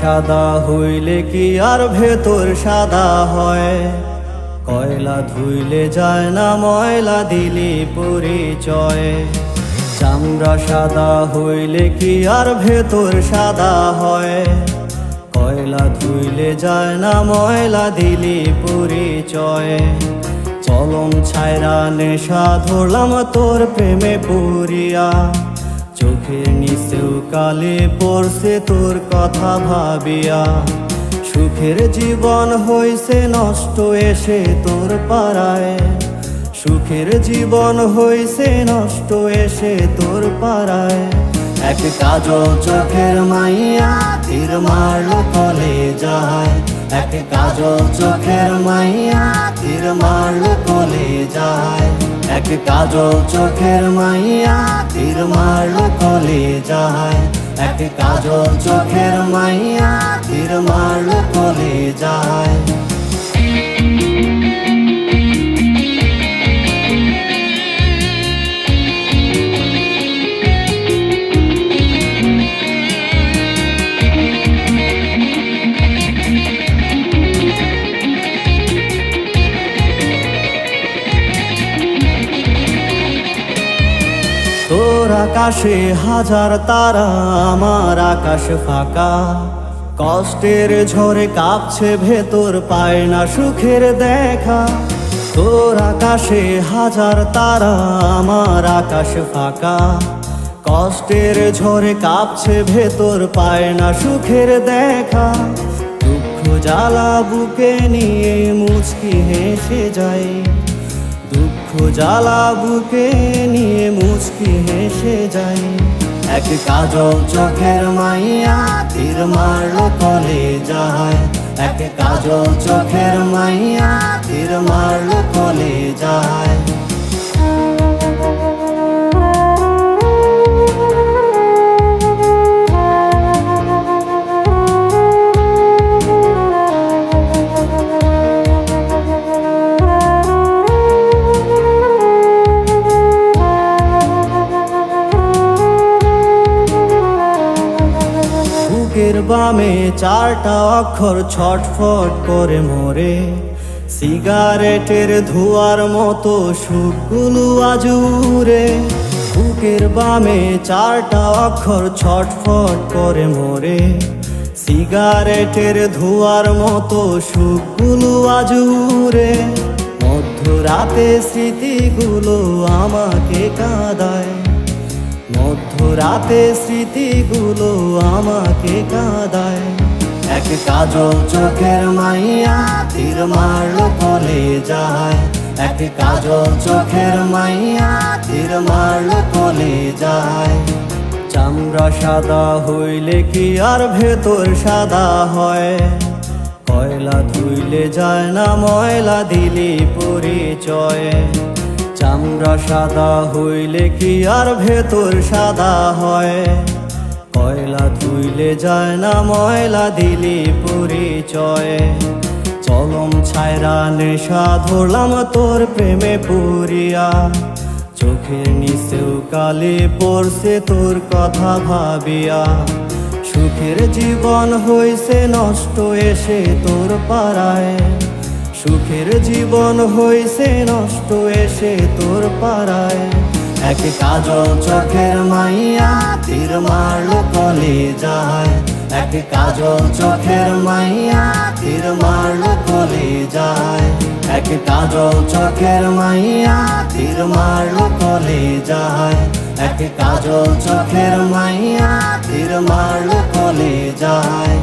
সাদা হইলে কি আর ভেতর সাদা হয়? কয়লা ধুইলে যায় না ময়লা দিলি পরিচয়। চামড়া সাদা হইলে কি আর ভেতর সাদা হয়? কয়লা ধুইলে যায় না ময়লা দিলি পরিচয়। চলন ছায়রা নেশা ধরলাম তোর প্রেমে পড়িয়া, চোখের নিচেও কালি পড়ছে তোর কথা ভাবিয়া। সুখের জীবন হইছে নষ্ট এসে তোর পাড়ায়, সুখের জীবন হইছে নষ্ট এসে তোর পাড়ায়। এক কাজল চোখের মাইয়া তীর মারলো কলে যায়, এক কাজল চোখের মাইয়া তীর মারলো কলে যায়। এক কাজল চোখের মাইয়া তীর মারলো কলে যায়, এক কাজল চোখের মাইয়া তীর মারলো কলে যায়। তোর আকাশে হাজার তারা, আমার আকাশ ফাঁকা। কষ্টের ঝড়ে কাঁপছে ভেতর, পায় না সুখের দেখা। তোর আকাশে হাজার তারা, আমার আকাশ ফাঁকা। কষ্টের ঝড়ে কাঁপছে ভেতর, পায় না সুখের দেখা। দুঃখ জ্বালা বুকে নিয়ে মুচকি হেসে যায়, দুঃখ জ্বালা বুকে নিয়ে মুচকি হেসে যায়। এক কাজল চোখের মাইয়া তীর মারলো কলে যায়, এক কাজল চোখের মাইয়া তীর মারলো কলে যায়। বুকের বামে চারটা অক্ষর ছটফট করে মরে, সিগারেটের ধোঁয়ার মতো সুখগুলো আজ উড়ে। বুকের বামে চারটা অক্ষর ছটফট করে মরে, সিগারেটের ধোঁয়ার মতো সুখগুলো আজ উড়ে। মধ্যরাতে স্মৃতিগুলো আমাকে কাঁদায়, মধ্যরাতে স্মৃতিগুলো আমাকে কাঁদায়। এক কাজল চোখের মাইয়া তীর মারলো কলে যায়, এক কাজল চোখের মাইয়া তীর মারলো কলে যায়। চামড়া সাদা হইলে কি আর ভেতর সাদা হয়? কয়লা ধুইলে যায় না ময়লা দিলি পরিচয়। চামড়া সাদা হইলে কি আর ভেতর সাদা হয়? কয়লা ধুইলে যায় না ময়লা দিলি পরিচয়। চলন ছায়রা নেশা ধরলাম তোর প্রেমে পড়িয়া, চোখের নিচেও কালি পড়ছে তোর কথা ভাবিয়া। সুখের জীবন হইছে নষ্ট এসে তোর পাড়ায়, সুখের জীবন হইছে নষ্ট এসে তোর পাড়ায়। এক কাজল চোখের মাইয়া তীর মারলো কলে যায়, এক কাজল চোখের মাইয়া তীর মারলো কলে যায়। এক কাজল চোখের মাইয়া তীর মারলো কলে যায়, এক কাজল চোখের মাইয়া তীর মারলো কলে যায়।